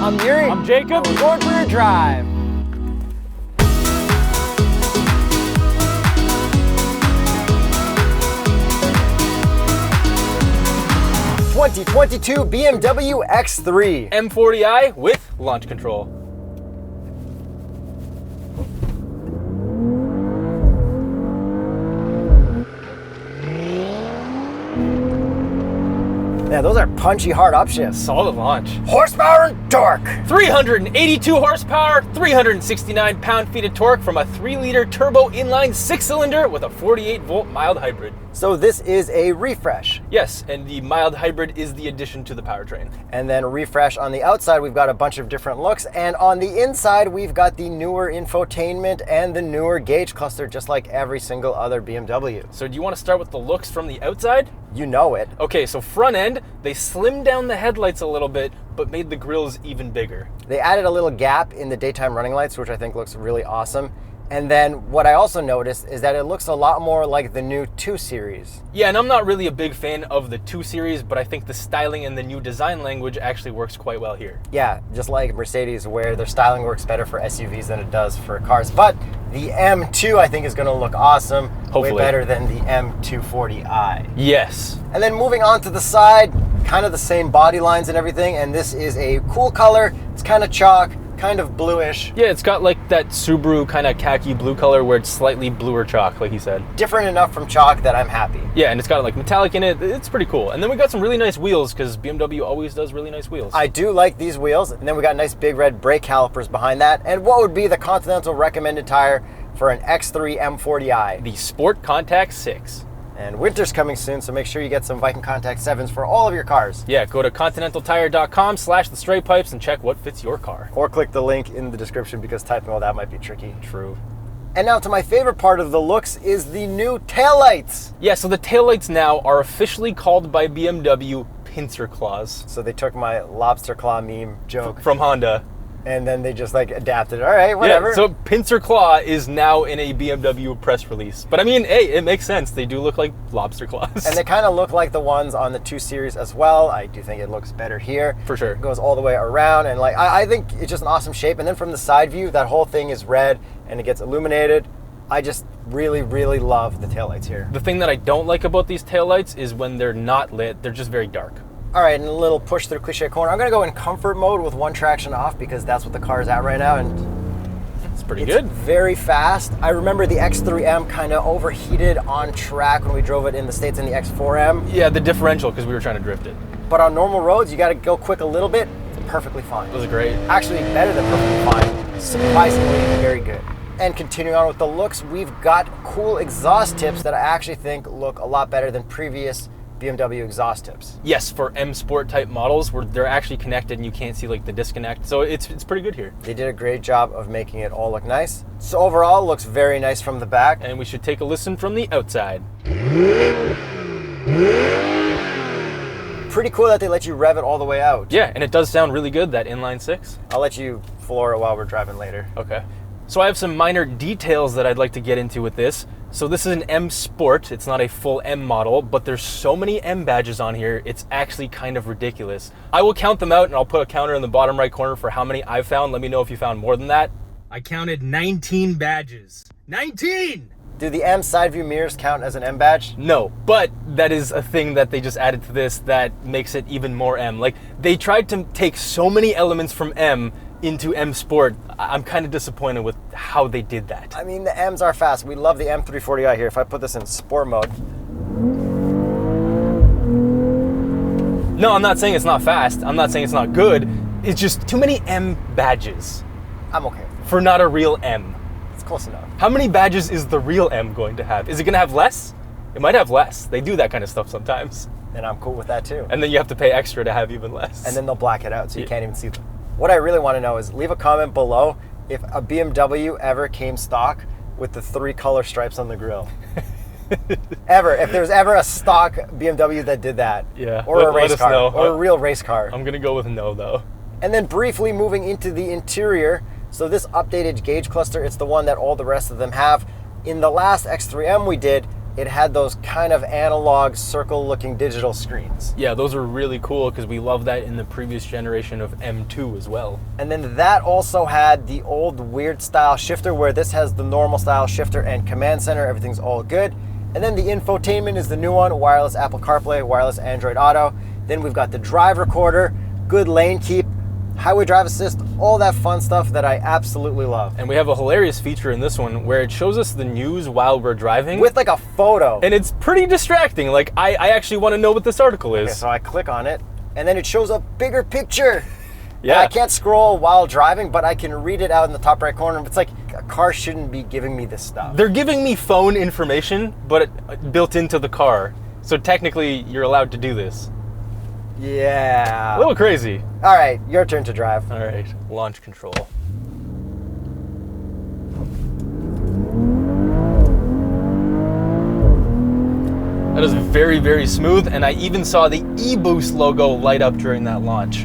I'm Yuri. I'm Jacob. We're going for a drive. '22 BMW X3 M40i with launch control. Yeah, those are punchy hard upshifts. Solid launch. Horsepower and torque. 382 horsepower, 369 pound-feet of torque from a 3-liter turbo inline 6-cylinder with a 48-volt mild hybrid. So this is a refresh. Yes, and the mild hybrid is the addition to the powertrain. And then refresh on the outside, we've got a bunch of different looks. And on the inside, we've got the newer infotainment and the newer gauge cluster, just like every single other BMW. So do you want to start with the looks from the outside? You know it. Okay, so front end, they slimmed down the headlights a little bit, but made the grills even bigger. They added a little gap in the daytime running lights, which I think looks really awesome. And then what I also noticed is that it looks a lot more like the new 2 Series. Yeah, and I'm not really a big fan of the 2 Series, but I think the styling and the new design language actually works quite well here. Yeah, just like Mercedes, where their styling works better for SUVs than it does for cars. But the M2, I think, is going to look awesome. Hopefully. Way better than the M240i. Yes. And then moving on to the side, kind of the same body lines and everything. And this is a cool color. It's kind of chalk, kind of bluish. Yeah, it's got like that Subaru kind of khaki blue color where it's slightly bluer chalk, like you said. Different enough from chalk that I'm happy. Yeah, and it's got like metallic in it. It's pretty cool. And then we got some really nice wheels because BMW always does really nice wheels. I do like these wheels. And then we got nice big red brake calipers behind that. And what would be the Continental recommended tire for an X3 M40i? The Sport Contact 6. And winter's coming soon, so make sure you get some Viking Contact 7s for all of your cars. Yeah, go to continentaltire.com/TheStraightPipes and check what fits your car. Or click the link in the description because typing all that might be tricky. True. And now to my favorite part of the looks is the new taillights. Yeah, so the taillights now are officially called by BMW pincer claws. So they took my lobster claw meme joke From Honda. and then they just like adapted it. All right, whatever. Yeah, so pincer claw is now in a BMW press release. But I mean, hey, it makes sense. They do look like lobster claws. And they kind of look like the ones on the 2 Series as well. I do think it looks better here. For sure. It goes all the way around, and like I think it's just an awesome shape. And then from the side view, that whole thing is red and it gets illuminated. I just really, really love the taillights here. The thing that I don't like about these taillights is when they're not lit, they're just very dark. All right, and a little push through cliche corner. I'm gonna go in comfort mode with 1 traction off because that's what the car is at right now, and It's pretty it's good. very fast. I remember the X3M kind of overheated on track when we drove it in the States in the X4M. Yeah, the differential because we were trying to drift it. But on normal roads, you gotta go quick a little bit. It's perfectly fine. It was great. Actually, better than perfectly fine. Surprisingly very good. And continuing on with the looks, we've got cool exhaust tips that I actually think look a lot better than previous BMW exhaust tips. Yes, for M Sport type models where they're actually connected and you can't see like the disconnect. So it's pretty good here. They did a great job of making it all look nice. So overall, it looks very nice from the back. And we should take a listen from the outside. Pretty cool that they let you rev it all the way out. Yeah, and it does sound really good, that inline 6. I'll let you floor it while we're driving later. Okay. So I have some minor details that I'd like to get into with this. So this is an M Sport, it's not a full M model, but there's so many M badges on here, it's actually kind of ridiculous. I will count them out and I'll put a counter in the bottom right corner for how many I've found. Let me know if you found more than that. I counted 19 badges. 19! Do the M side view mirrors count as an M badge? No, but that is a thing that they just added to this that makes it even more M. Like, they tried to take so many elements from M into M Sport. I'm kind of disappointed with how they did that. I mean, the M's are fast. We love the M340i here. If I put this in sport mode. No, I'm not saying it's not fast. I'm not saying it's not good. It's just too many M badges I'm okay. for not a real M. It's close enough. How many badges is the real M going to have? Is it going to have less? It might have less. They do that kind of stuff sometimes. And I'm cool with that too. And then you have to pay extra to have even less. And then they'll black it out so you Yeah. can't even see them. What I really want to know is leave a comment below if a BMW ever came stock with the 3 color stripes on the grille. Ever. If there's ever a stock BMW that did that. Yeah, Or a let race us car. know. Or a real race car. I'm going to go with no, though. And then briefly moving into the interior. So this updated gauge cluster, it's the one that all the rest of them have. In the last X3M we did, it had those kind of analog circle-looking digital screens. Yeah, those are really cool because we love that in the previous generation of M2 as well. And then that also had the old weird style shifter, where this has the normal style shifter and command center. Everything's all good. And then the infotainment is the new one, wireless Apple CarPlay, wireless Android Auto. Then we've got the drive recorder, good lane keep, highway drive assist, all that fun stuff that I absolutely love. And we have a hilarious feature in this one where it shows us the news while we're driving. With like a photo. And it's pretty distracting. Like, I actually want to know what this article is. Okay, so I click on it, and then it shows a bigger picture. Yeah. And I can't scroll while driving, but I can read it out in the top right corner. It's like, a car shouldn't be giving me this stuff. They're giving me phone information, but built into the car. So technically, you're allowed to do this. Yeah. A little crazy. All right, your turn to drive. All right, launch control. That is very, very smooth, and I even saw the e-boost logo light up during that launch.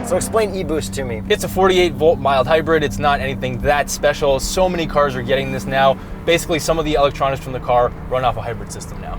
So explain e-boost to me. It's a 48-volt mild hybrid. It's not anything that special. So many cars are getting this now. Basically, some of the electronics from the car run off a hybrid system now.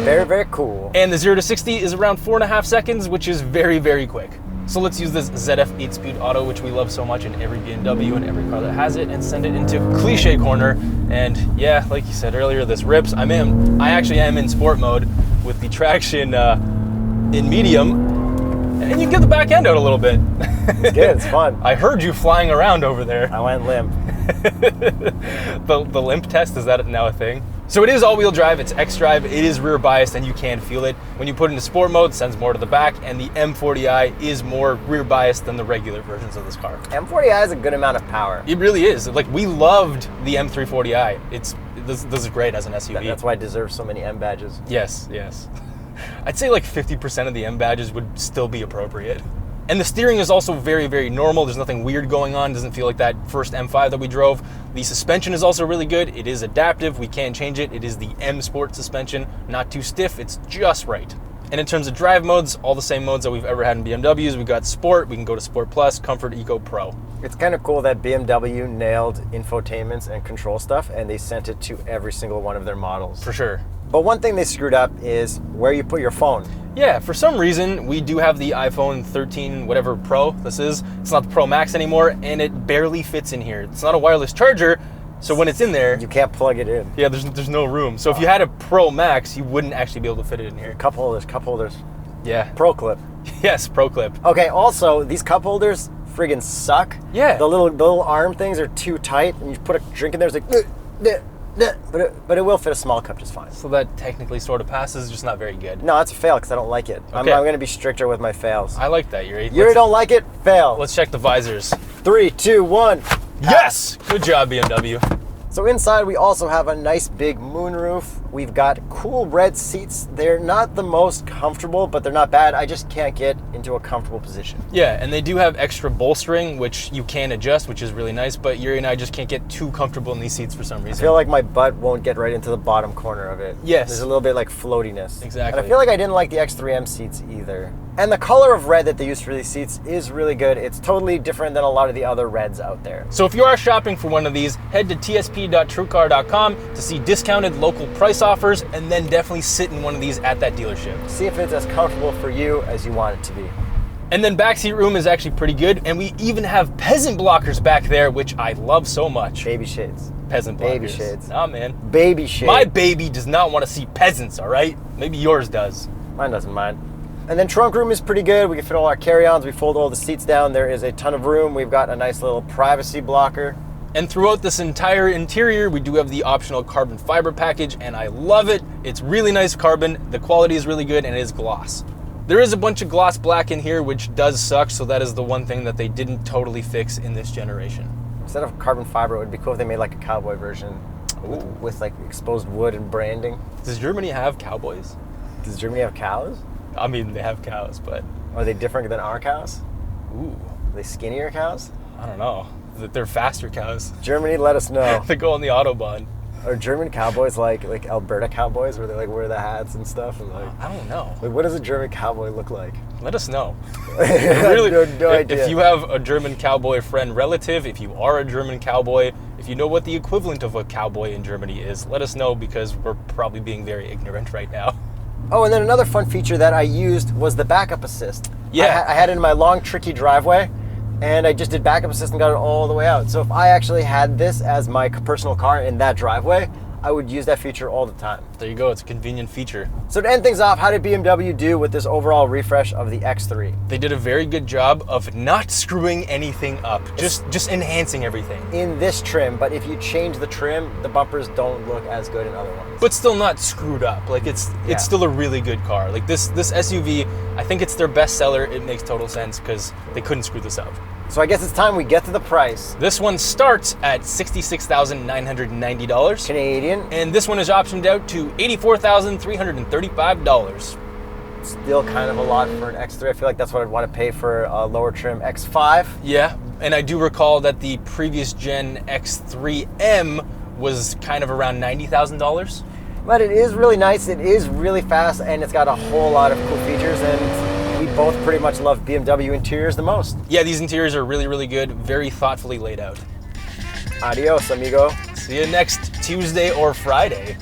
Very, very cool. And the 0 to 60 is around 4.5 seconds, which is very, very quick. So let's use this ZF 8-speed auto, which we love so much in every BMW and every car that has it, and send it into cliche corner. And yeah, like you said earlier, this rips. I actually am in sport mode with the traction in medium, and you get the back end out a little bit. It's good, it's fun. I heard you flying around over there. I went limp. The limp test, is that now a thing? So it is all-wheel drive, it's X-Drive, it is rear biased, and you can feel it. When you put it into sport mode, it sends more to the back, and the M40i is more rear biased than the regular versions of this car. M40i has a good amount of power. It really is. Like, we loved the M340i. This is great as an SUV. That's why it deserves so many M badges. Yes, yes. I'd say like 50% of the M badges would still be appropriate. And the steering is also very, very normal. There's nothing weird going on. It doesn't feel like that first M5 that we drove. The suspension is also really good. It is adaptive. We can change it. It is the M Sport suspension. Not too stiff. It's just right. And in terms of drive modes, all the same modes that we've ever had in BMWs. We've got Sport. We can go to Sport Plus, Comfort, Eco, Pro. It's kind of cool that BMW nailed infotainments and control stuff, and they sent it to every single one of their models. For sure. But one thing they screwed up is where you put your phone. Yeah, for some reason, we do have the iPhone 13, whatever Pro this is. It's not the Pro Max anymore, and it barely fits in here. It's not a wireless charger, so when it's in there, you can't plug it in. Yeah, there's no room. So if you had a Pro Max, you wouldn't actually be able to fit it in here. Cup holders. Yeah. Pro clip. Yes, Pro Clip. Okay, also, these cup holders friggin' suck. Yeah. The little arm things are too tight, and you put a drink in there, it's like, but it will fit a small cup just fine. So that technically sort of passes, just not very good. No, that's a fail because I don't like it. Okay. I'm going to be stricter with my fails. I like that, Yuri. You don't like it? Fail. Let's check the visors. 3, 2, 1. Yes! Good job, BMW. So inside we also have a nice big moonroof. We've got cool red seats. They're not the most comfortable, but they're not bad. I just can't get into a comfortable position. Yeah, and they do have extra bolstering, which you can adjust, which is really nice, but Yuri and I just can't get too comfortable in these seats for some reason. I feel like my butt won't get right into the bottom corner of it. Yes. There's a little bit like floatiness. Exactly. And I feel like I didn't like the X3M seats either. And the color of red that they use for these seats is really good. It's totally different than a lot of the other reds out there. So if you are shopping for one of these, head to tsp.truecar.com to see discounted local price offers, and then definitely sit in one of these at that dealership. See if it's as comfortable for you as you want it to be. And then backseat room is actually pretty good, and we even have peasant blockers back there, which I love so much. Baby shades. Peasant blockers. Baby shades. Nah, man. Baby shades. My baby does not want to see peasants, all right? Maybe yours does. Mine doesn't mind. And then trunk room is pretty good. We can fit all our carry-ons. We fold all the seats down. There is a ton of room. We've got a nice little privacy blocker. And throughout this entire interior, we do have the optional carbon fiber package, and I love it. It's really nice carbon. The quality is really good, and it is gloss. There is a bunch of gloss black in here, which does suck, so that is the one thing that they didn't totally fix in this generation. Instead of carbon fiber, it would be cool if they made like a cowboy version with like exposed wood and branding. Does Germany have cowboys? Does Germany have cows? I mean, they have cows, but... Are they different than our cows? Ooh. Are they skinnier cows? I don't know. They're faster cows. Germany, let us know. They go on the Autobahn. Are German cowboys like Alberta cowboys, where they like wear the hats and stuff? And like, I don't know. like, what does a German cowboy look like? Let us know. Really, no idea. If you have a German cowboy friend, relative, if you are a German cowboy, if you know what the equivalent of a cowboy in Germany is, let us know, because we're probably being very ignorant right now. Oh, and then another fun feature that I used was the backup assist. Yeah. I had it in my long, tricky driveway, and I just did backup assist and got it all the way out. So if I actually had this as my personal car in that driveway, I would use that feature all the time. There you go. It's a convenient feature. So to end things off, how did BMW do with this overall refresh of the X3? They did a very good job of not screwing anything up, just enhancing everything. In this trim, but if you change the trim, the bumpers don't look as good in other ones. But still not screwed up. Like it's still a really good car. Like this SUV, I think it's their best seller. It makes total sense because they couldn't screw this up. So I guess it's time we get to the price. This one starts at $66,990 Canadian. and this one is optioned out to $84,335. Still kind of a lot for an X3. I feel like that's what I'd want to pay for a lower trim X5. Yeah, and I do recall that the previous gen X3 M was kind of around $90,000. But it is really nice, it is really fast, and it's got a whole lot of cool features, and we both pretty much love BMW interiors the most. Yeah, these interiors are really, really good, very thoughtfully laid out. Adios, amigo. See you next Tuesday or Friday.